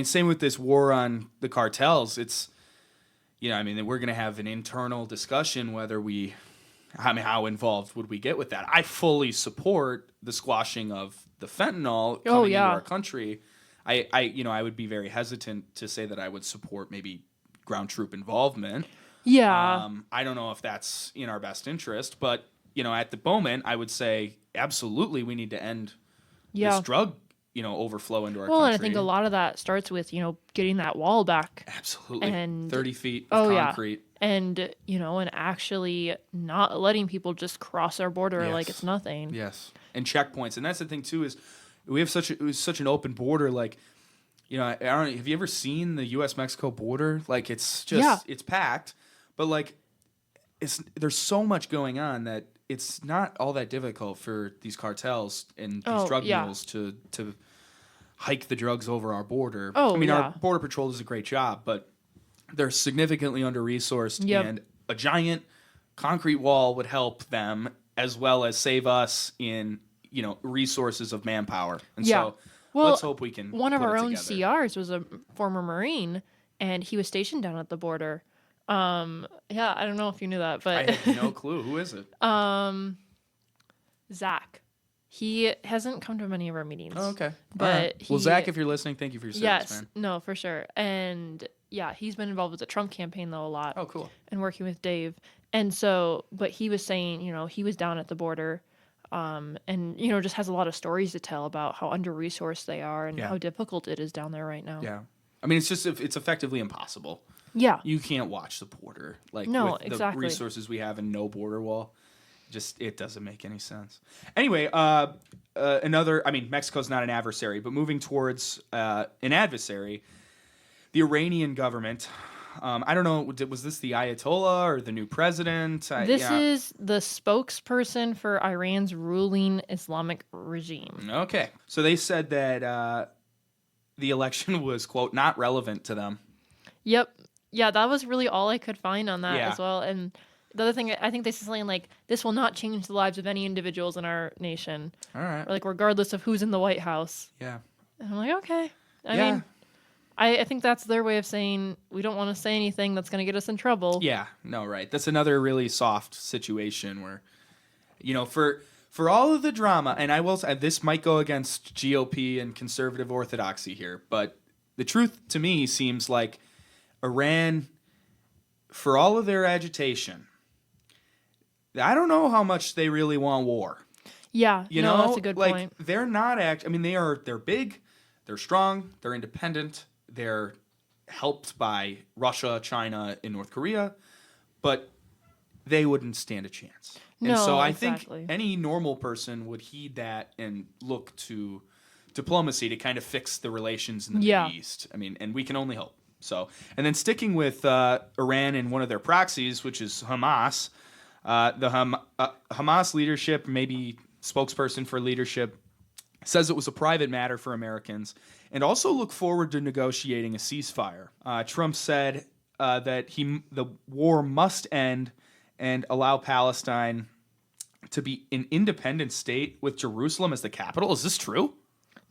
Speaker 1: same with this war on the cartels. It's, we're going to have an internal discussion whether how involved would we get with that? I fully support the squashing of the fentanyl coming into our country. I would be very hesitant to say that I would support maybe ground troop involvement.
Speaker 2: Yeah.
Speaker 1: I don't know if that's in our best interest, but at the moment, I would say absolutely we need to end this drug, overflow into our country.
Speaker 2: Well, and I think a lot of that starts with, getting that wall back.
Speaker 1: Absolutely.
Speaker 2: And
Speaker 1: 30 feet of concrete.
Speaker 2: Yeah. And, and actually not letting people just cross our border like it's nothing.
Speaker 1: Yes. And checkpoints. And that's the thing, too, is we have such an open border. Like, I don't know, have you ever seen the U.S.-Mexico border? Like, it's just, it's packed. But, like, there's so much going on that it's not all that difficult for these cartels and these drug mules to hike the drugs over our border. Our border patrol does a great job, but they're significantly under-resourced, and a giant concrete wall would help them as well as save us in, resources of manpower. And so let's hope we can
Speaker 2: one of our own
Speaker 1: together.
Speaker 2: CRs was a former Marine, and he was stationed down at the border. I don't know if you knew that, but
Speaker 1: I have no clue. Who is it?
Speaker 2: Zach. He hasn't come to many of our meetings.
Speaker 1: Oh, okay.
Speaker 2: But
Speaker 1: well, Zach, if you're listening, thank you for your service, man.
Speaker 2: No, for sure. And he's been involved with the Trump campaign though a lot.
Speaker 1: Oh, cool.
Speaker 2: And working with Dave. And so, but he was saying, he was down at the border, and just has a lot of stories to tell about how under-resourced they are and how difficult it is down there right now.
Speaker 1: Yeah. I mean, it's effectively impossible.
Speaker 2: Yeah.
Speaker 1: You can't watch the border with
Speaker 2: exactly.
Speaker 1: the resources we have and no border wall. Just, it doesn't make any sense. Anyway, Mexico's not an adversary, but moving towards an adversary, the Iranian government, I don't know, was this the Ayatollah or the new president?
Speaker 2: This is the spokesperson for Iran's ruling Islamic regime.
Speaker 1: Okay. So they said that the election was, quote, not relevant to them.
Speaker 2: Yep. Yeah, that was really all I could find on that as well. And the other thing, I think they said something like, this will not change the lives of any individuals in our nation.
Speaker 1: All right.
Speaker 2: Or regardless of who's in the White House.
Speaker 1: Yeah.
Speaker 2: And I'm like, okay. I mean, I think that's their way of saying, we don't want to say anything that's going to get us in trouble.
Speaker 1: Yeah. No, right. That's another really soft situation where, for all of the drama, and I will say, this might go against GOP and conservative orthodoxy here, but the truth to me seems like Iran, for all of their agitation, I don't know how much they really want war.
Speaker 2: Yeah, that's a good point.
Speaker 1: They're not they're big, they're strong, they're independent, they're helped by Russia, China, and North Korea, but they wouldn't stand a chance. And so I think any normal person would heed that and look to diplomacy to kind of fix the relations in the Middle East. I mean, and we can only hope. So, and then sticking with Iran and one of their proxies, which is Hamas, the Hamas leadership, maybe spokesperson for leadership, says it was a private matter for Americans and also look forward to negotiating a ceasefire. Trump said that the war must end and allow Palestine to be an independent state with Jerusalem as the capital. Is this true?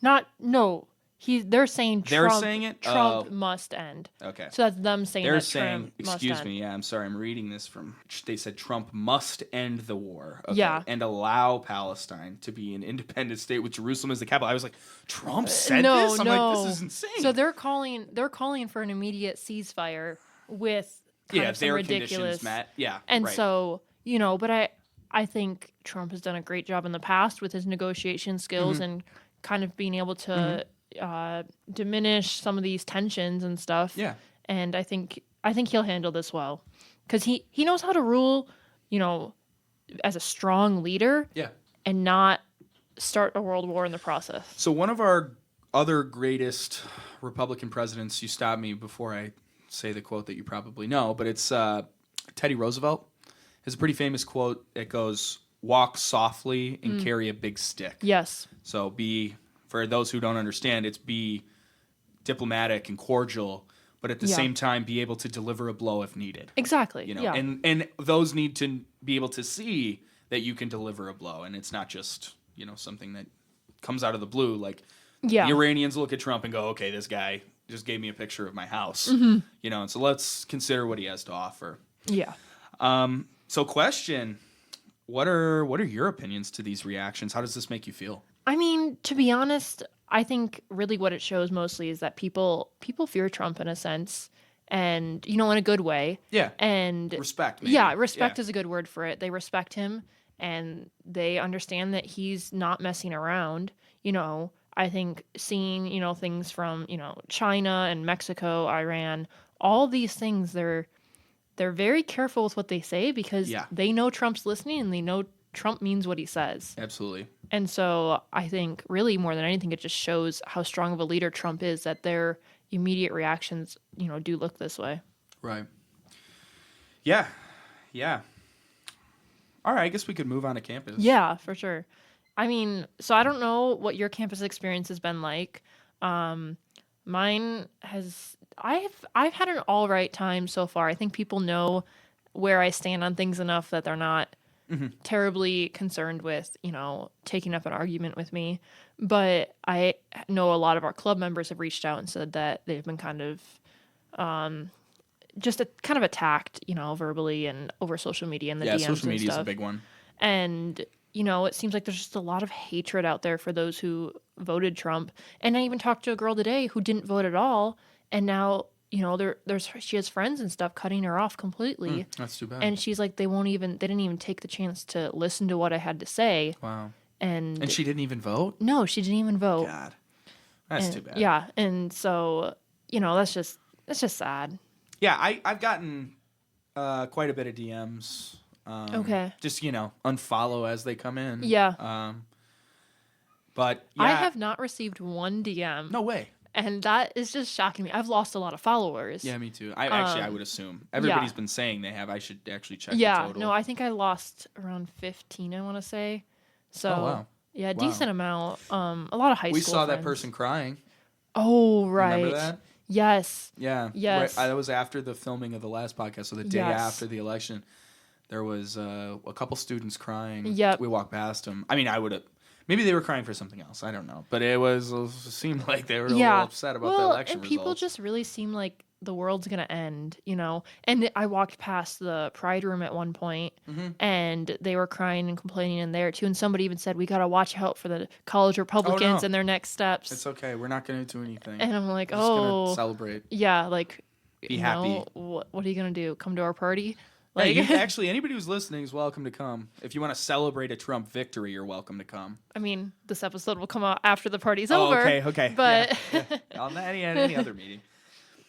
Speaker 1: They're saying Trump must end.
Speaker 2: Okay. So that's them saying
Speaker 1: Trump
Speaker 2: must end.
Speaker 1: Yeah, I'm sorry. I'm reading this from... They said Trump must end the war.
Speaker 2: Okay, yeah.
Speaker 1: And allow Palestine to be an independent state with Jerusalem as the capital. I was like, Trump said this? I'm like, this is insane.
Speaker 2: So they're calling for an immediate ceasefire with kind of some ridiculous...
Speaker 1: conditions met. Yeah,
Speaker 2: and so, but I think Trump has done a great job in the past with his negotiation skills and kind of being able to... diminish some of these tensions and stuff.
Speaker 1: Yeah.
Speaker 2: And I think he'll handle this well. Because he knows how to rule, as a strong leader.
Speaker 1: Yeah.
Speaker 2: And not start a world war in the process.
Speaker 1: So one of our other greatest Republican presidents, you stop me before I say the quote that you probably know, but it's Teddy Roosevelt. Has a pretty famous quote that goes, walk softly and carry a big stick.
Speaker 2: Yes.
Speaker 1: So for those who don't understand, it's be diplomatic and cordial, but at the same time be able to deliver a blow if needed.
Speaker 2: Exactly.
Speaker 1: And those need to be able to see that you can deliver a blow, and it's not just something that comes out of the blue. Like the Iranians look at Trump and go, okay, this guy just gave me a picture of my house, and so let's consider what he has to offer.
Speaker 2: Yeah.
Speaker 1: So question, what are your opinions to these reactions? How does this make you feel?
Speaker 2: I mean, to be honest, I think really what it shows mostly is that people fear Trump in a sense, and in a good way.
Speaker 1: Yeah.
Speaker 2: And
Speaker 1: Respect. Maybe.
Speaker 2: yeah, respect is a good word for it. They respect him, and they understand that he's not messing around. I think seeing things from China and Mexico, Iran, all these things, they're very careful with what they say because they know Trump's listening and they know Trump means what he says.
Speaker 1: Absolutely.
Speaker 2: And so I think really more than anything, it just shows how strong of a leader Trump is, that their immediate reactions, do look this way.
Speaker 1: Right. Yeah. Yeah. All right. I guess we could move on to campus.
Speaker 2: Yeah, for sure. I mean, so I don't know what your campus experience has been like. Mine has, I've had an all right time so far. I think people know where I stand on things enough that they're not terribly concerned with, taking up an argument with me. But I know a lot of our club members have reached out and said that they've been kind of just kind of attacked, verbally and over social media and the DMs
Speaker 1: social media
Speaker 2: and
Speaker 1: is
Speaker 2: stuff.
Speaker 1: a big one.
Speaker 2: And it seems like there's just a lot of hatred out there for those who voted Trump. And I even talked to a girl today who didn't vote at all, and now she has friends and stuff cutting her off completely.
Speaker 1: That's too bad.
Speaker 2: And she's like, they didn't even take the chance to listen to what I had to say.
Speaker 1: Wow.
Speaker 2: And
Speaker 1: she didn't even vote?
Speaker 2: No, she didn't even vote.
Speaker 1: God. That's too bad.
Speaker 2: Yeah, and so, that's just sad.
Speaker 1: Yeah, I've gotten quite a bit of DMs.
Speaker 2: Okay.
Speaker 1: Just, unfollow as they come in.
Speaker 2: Yeah.
Speaker 1: But, yeah.
Speaker 2: I have not received one DM.
Speaker 1: No way.
Speaker 2: And that is just shocking me. I've lost a lot of followers.
Speaker 1: Yeah, me too. I would assume. Everybody's been saying they have. I should actually check the total.
Speaker 2: No, I think I lost around 15, I want to say. So,
Speaker 1: oh, wow.
Speaker 2: Yeah, decent amount. A lot of high school
Speaker 1: We saw
Speaker 2: friends.
Speaker 1: that person crying.
Speaker 2: Oh, right.
Speaker 1: Remember that?
Speaker 2: Yes.
Speaker 1: Yeah.
Speaker 2: Yes.
Speaker 1: Right, that was after the filming of the last podcast. So the day after the election, there was a couple students crying.
Speaker 2: Yep.
Speaker 1: We walked past them. I mean, I would have... Maybe they were crying for something else. I don't know. But it seemed like they were a little upset about the election
Speaker 2: and people
Speaker 1: results.
Speaker 2: just really seem like the world's going to end, And I walked past the Pride room at one point, and they were crying and complaining in there, too. And somebody even said, we got to watch out for the college Republicans and their next steps.
Speaker 1: It's okay. We're not going to do anything.
Speaker 2: And I'm like,
Speaker 1: we're just going to celebrate.
Speaker 2: Yeah, like...
Speaker 1: Be happy.
Speaker 2: What are you going to do? Come to our party?
Speaker 1: Like, actually, anybody who's listening is welcome to come. If you want to celebrate a Trump victory, you're welcome to come.
Speaker 2: I mean, this episode will come out after the party's over.
Speaker 1: Okay.
Speaker 2: But
Speaker 1: On any other meeting.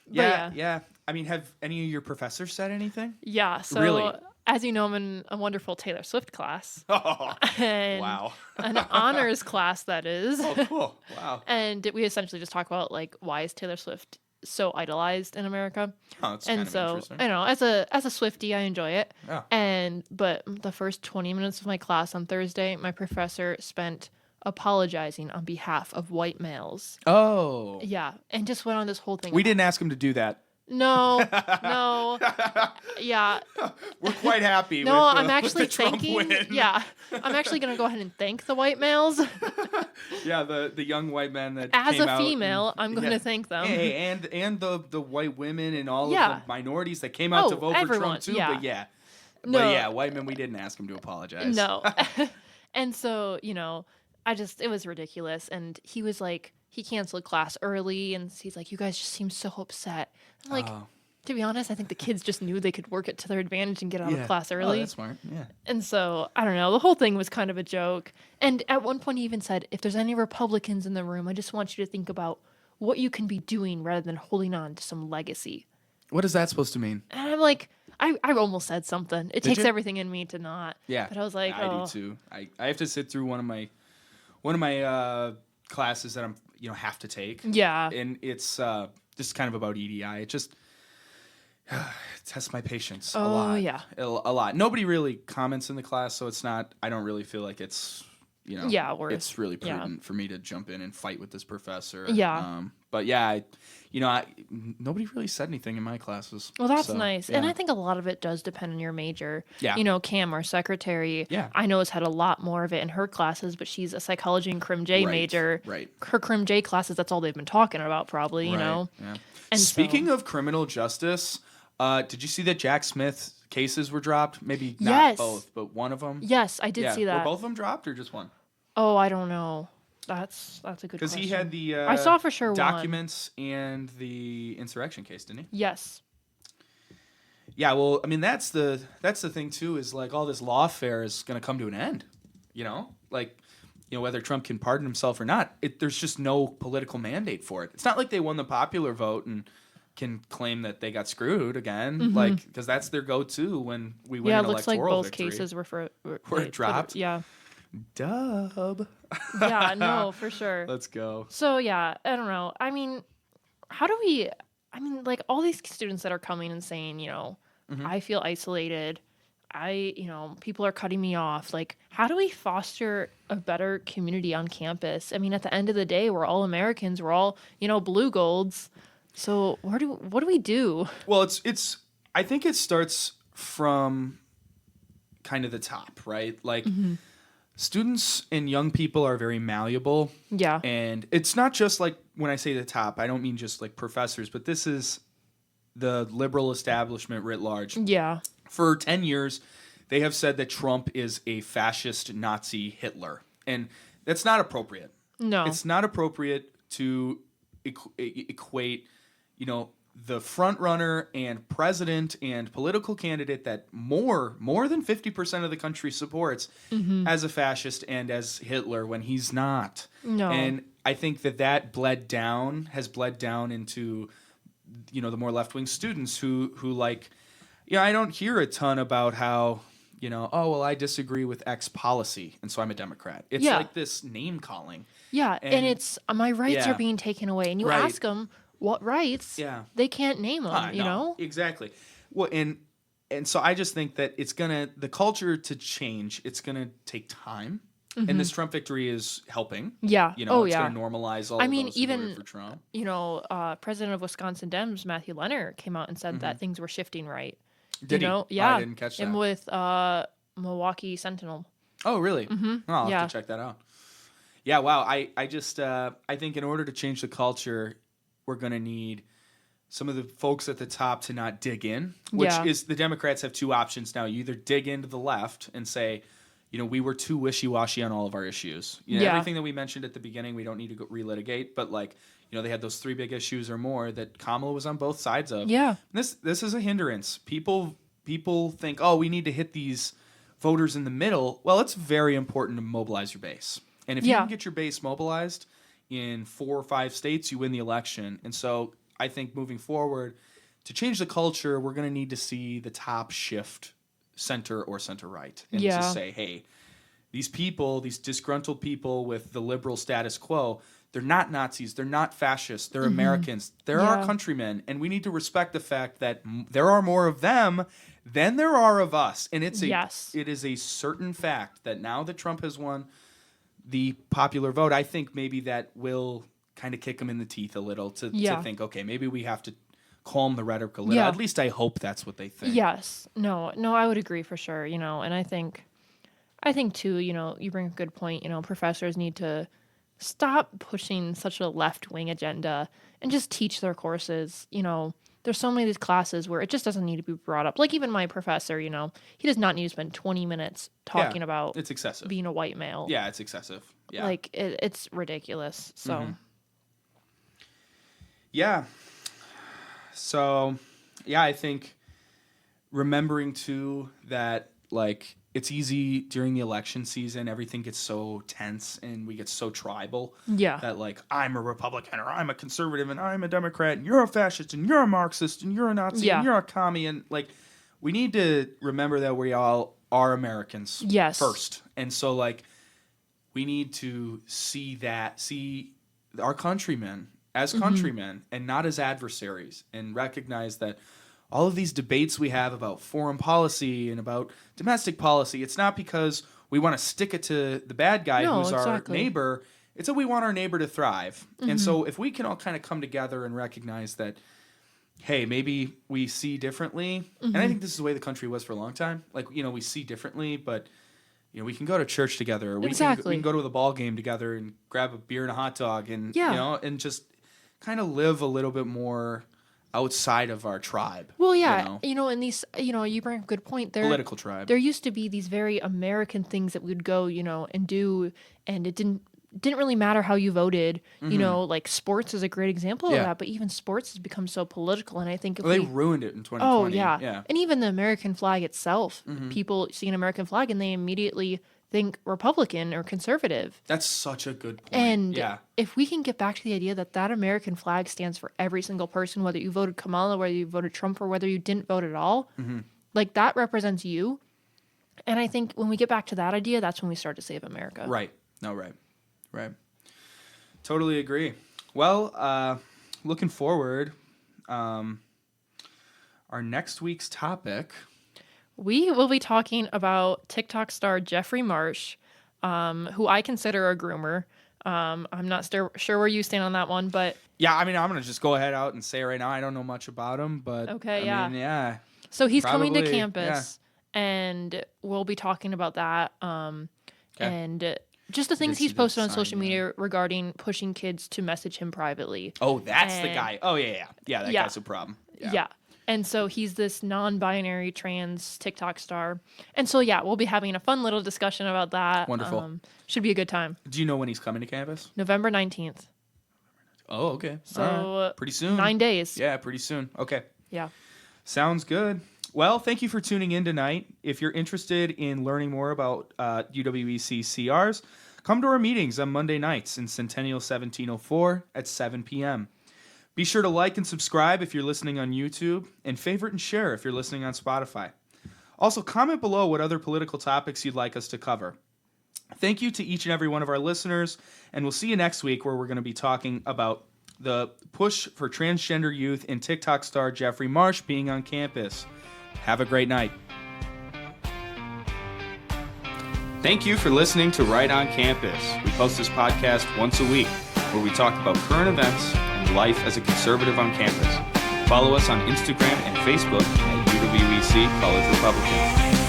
Speaker 1: Yeah. I mean, have any of your professors said anything?
Speaker 2: Yeah. So,
Speaker 1: really?
Speaker 2: As you know, I'm in a wonderful Taylor Swift class.
Speaker 1: Oh,
Speaker 2: and
Speaker 1: wow.
Speaker 2: An honors class, that is.
Speaker 1: Oh, cool. Wow.
Speaker 2: And we essentially just talk about, like, why is Taylor Swift so idolized in America?
Speaker 1: Oh, that's
Speaker 2: and
Speaker 1: kind of
Speaker 2: so
Speaker 1: interesting.
Speaker 2: I know, as a Swiftie, I enjoy it.
Speaker 1: Yeah.
Speaker 2: But the first 20 minutes of my class on Thursday, my professor spent apologizing on behalf of white males.
Speaker 1: Oh.
Speaker 2: Yeah, and just went on this whole thing.
Speaker 1: We didn't ask him to do that.
Speaker 2: No. Yeah.
Speaker 1: We're quite happy.
Speaker 2: No,
Speaker 1: with
Speaker 2: I'm actually
Speaker 1: with the Trump
Speaker 2: thanking.
Speaker 1: win.
Speaker 2: Yeah, I'm actually gonna go ahead and thank the white males.
Speaker 1: Yeah, the young white men that
Speaker 2: As
Speaker 1: came
Speaker 2: a
Speaker 1: out
Speaker 2: female, I'm going to thank them.
Speaker 1: Hey, and the white women and all of the minorities that came out to vote for Trump too.
Speaker 2: Yeah.
Speaker 1: But white men, we didn't ask him to apologize.
Speaker 2: No. And so, it was ridiculous. And he was like, he canceled class early, and he's like, you guys just seem so upset. I'm like, to be honest, I think the kids just knew they could work it to their advantage and get out of class early.
Speaker 1: Oh, that's smart. Yeah.
Speaker 2: And so, I don't know, the whole thing was kind of a joke. And at one point he even said, if there's any Republicans in the room, I just want you to think about what you can be doing rather than holding on to some legacy.
Speaker 1: What is that supposed to mean?
Speaker 2: And I'm like, I almost said something. It takes everything in me to not.
Speaker 1: Yeah.
Speaker 2: But I was like,
Speaker 1: I do too. I have to sit through one of my classes that I'm have to take.
Speaker 2: Yeah.
Speaker 1: And it's just kind of about EDI. It just tests my patience a lot.
Speaker 2: Oh, yeah.
Speaker 1: A lot. Nobody really comments in the class, so it's not, I don't really feel like it's, it's really prudent for me to jump in and fight with this professor.
Speaker 2: Yeah.
Speaker 1: But nobody really said anything in my classes.
Speaker 2: Well, that's nice. Yeah. And I think a lot of it does depend on your major.
Speaker 1: Yeah.
Speaker 2: Cam, our secretary,
Speaker 1: yeah.
Speaker 2: I know has had a lot more of it in her classes, but she's a psychology and Crim J major.
Speaker 1: Right.
Speaker 2: Her Crim J classes, that's all they've been talking about probably,
Speaker 1: Yeah.
Speaker 2: And
Speaker 1: speaking of criminal justice, did you see that Jack Smith cases were dropped? Maybe not both, but one of them?
Speaker 2: Yes, I did see that.
Speaker 1: Were both of them dropped or just one?
Speaker 2: Oh, I don't know. That's a good
Speaker 1: Because
Speaker 2: question.
Speaker 1: he had the
Speaker 2: I saw for sure
Speaker 1: documents and the insurrection case, didn't he?
Speaker 2: Yes.
Speaker 1: Yeah, well, I mean, that's the thing too, is like all this lawfare is going to come to an end, like, whether Trump can pardon himself or not, there's just no political mandate for it. It's not like they won the popular vote and can claim that they got screwed again, like, because that's their go-to when we win an electoral victory.
Speaker 2: Yeah, it looks like both cases were
Speaker 1: dropped.
Speaker 2: Yeah.
Speaker 1: Dub.
Speaker 2: Yeah, no, for sure.
Speaker 1: Let's go.
Speaker 2: So, yeah, I don't know. I mean, like all these students that are coming and saying, I feel isolated. People are cutting me off. Like, how do we foster a better community on campus? I mean, at the end of the day, we're all Americans. We're all, blue golds. So what do we do?
Speaker 1: Well, I think it starts from kind of the top, right? Like, students and young people are very malleable.
Speaker 2: Yeah.
Speaker 1: And it's not just like, when I say the top, I don't mean just like professors, but this is the liberal establishment writ large.
Speaker 2: Yeah.
Speaker 1: For 10 years, they have said that Trump is a fascist Nazi Hitler. And that's not appropriate.
Speaker 2: No.
Speaker 1: It's not appropriate to equate, the front runner and president and political candidate that more than 50% of the country supports as a fascist and as Hitler when he's not.
Speaker 2: No.
Speaker 1: And I think that has bled down into, the more left-wing students who like, I don't hear a ton about how, I disagree with X policy, and so I'm a Democrat. It's like this name calling.
Speaker 2: Yeah, and it's my rights are being taken away, and you ask them what rights. Yeah, they can't name them.
Speaker 1: No, exactly. Well, and so I just think that the culture to change. It's gonna take time, and this Trump victory is helping.
Speaker 2: Yeah.
Speaker 1: It's gonna normalize all. I mean, even
Speaker 2: for
Speaker 1: Trump.
Speaker 2: President of Wisconsin Dems Matthew Leonard came out and said that things were shifting right.
Speaker 1: Did he?
Speaker 2: Yeah.
Speaker 1: I didn't catch that.
Speaker 2: And with Milwaukee Sentinel.
Speaker 1: Oh, really? Oh, I'll have to check that out. Yeah, wow. I just I think in order to change the culture, we're going to need some of the folks at the top to not dig in, which is the Democrats have two options now. You either dig into the left and say, we were too wishy-washy on all of our issues. Everything that we mentioned at the beginning, we don't need to relitigate, but like, they had those three big issues or more that Kamala was on both sides of.
Speaker 2: Yeah.
Speaker 1: This is a hindrance. People think, we need to hit these voters in the middle. Well, it's very important to mobilize your base. And if you can get your base mobilized in 4 or 5 states, you win the election. And so I think moving forward, to change the culture, we're going to need to see the top shift center or center-right. And to say, hey, these disgruntled people with the liberal status quo, they're not Nazis. They're not fascists. They're Americans. They're our countrymen. And we need to respect the fact that there are more of them than there are of us. And it is a certain fact that now that Trump has won the popular vote, I think maybe that will kind of kick him in the teeth a little to think, okay, maybe we have to calm the rhetoric a little. At least I hope that's what they think.
Speaker 2: Yes. No, I would agree for sure, and I think too, you bring a good point, professors need to stop pushing such a left-wing agenda and just teach their courses. There's so many of these classes where it just doesn't need to be brought up. Like even my professor, he does not need to spend 20 minutes talking about
Speaker 1: it's excessive.
Speaker 2: Being a white male.
Speaker 1: Yeah, it's excessive. Yeah.
Speaker 2: Like it's ridiculous. So
Speaker 1: yeah. So yeah, I think remembering too that like it's easy during the election season, everything gets so tense and we get so tribal.
Speaker 2: Yeah.
Speaker 1: That like I'm a Republican or I'm a conservative and I'm a Democrat and you're a fascist and you're a Marxist and you're a Nazi and you're a commie, and like we need to remember that we all are Americans first. And so like we need to see our countrymen as countrymen and not as adversaries, and recognize that all of these debates we have about foreign policy and about domestic policy, it's not because we want to stick it to the bad guy who's our neighbor. It's that we want our neighbor to thrive. And so if we can all kind of come together and recognize that, hey, maybe we see differently. And I think this is the way the country was for a long time. Like, we see differently, but we can go to church together. Or we can go to the ball game together and grab a beer and a hot dog and, and just kind of live a little bit more outside of our tribe.
Speaker 2: Well, yeah, and these, you bring up a good point.
Speaker 1: Political tribe.
Speaker 2: There used to be these very American things that we would go, and do, and it didn't didn't really matter how you voted. You know, like sports is a great example of
Speaker 1: Yeah.
Speaker 2: that, but even sports has become so political. And I think if
Speaker 1: Well, they
Speaker 2: we,
Speaker 1: ruined it in 2020.
Speaker 2: oh yeah.
Speaker 1: Yeah.
Speaker 2: And even the American flag itself, people see an American flag and they immediately think Republican or conservative.
Speaker 1: That's such a good point.
Speaker 2: And
Speaker 1: yeah.
Speaker 2: if we can get back to the idea that that American flag stands for every single person, whether you voted Kamala, whether you voted Trump, or whether you didn't vote at all, like that represents you. And I think when we get back to that idea, that's when we start to save America.
Speaker 1: Right. No, right. Right. Totally agree. Well, looking forward, our next week's topic.
Speaker 2: We will be talking about TikTok star Jeffrey Marsh, who I consider a groomer. I'm not sure where you stand on that one, but...
Speaker 1: Yeah, I mean, I'm going to just go ahead out and say right now, I don't know much about him, but...
Speaker 2: Okay,
Speaker 1: I mean, yeah.
Speaker 2: So he's coming to
Speaker 1: Probably,
Speaker 2: campus, and we'll be talking about that. And just the things
Speaker 1: Guess
Speaker 2: he's
Speaker 1: he did
Speaker 2: posted on
Speaker 1: sign
Speaker 2: social
Speaker 1: that.
Speaker 2: media regarding pushing kids to message him privately.
Speaker 1: Oh, that's the
Speaker 2: And-
Speaker 1: guy. Oh, yeah. That
Speaker 2: Yeah.
Speaker 1: guy's a problem.
Speaker 2: Yeah. And so he's this non-binary trans TikTok star. And so, yeah, we'll be having a fun little discussion about that.
Speaker 1: Wonderful.
Speaker 2: Should be a good time.
Speaker 1: Do you know when he's coming to campus?
Speaker 2: November 19th.
Speaker 1: Oh, okay.
Speaker 2: So
Speaker 1: All right. Pretty soon.
Speaker 2: 9 days.
Speaker 1: Yeah, pretty soon. Okay.
Speaker 2: Yeah.
Speaker 1: Sounds good. Well, thank you for tuning in tonight. If you're interested in learning more about UWEC CRs, come to our meetings on Monday nights in Centennial 1704 at 7 p.m. Be sure to like and subscribe if you're listening on YouTube, and favorite and share if you're listening on Spotify. Also, comment below what other political topics you'd like us to cover. Thank you to each and every one of our listeners, and we'll see you next week where we're going to be talking about the push for transgender youth and TikTok star Jeffrey Marsh being on campus. Have a great night. Thank you for listening to Right on Campus. We post this podcast once a week where we talk about current events and life as a conservative on campus. Follow us on Instagram and Facebook at UWEC College Republican.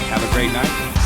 Speaker 1: Have a great night.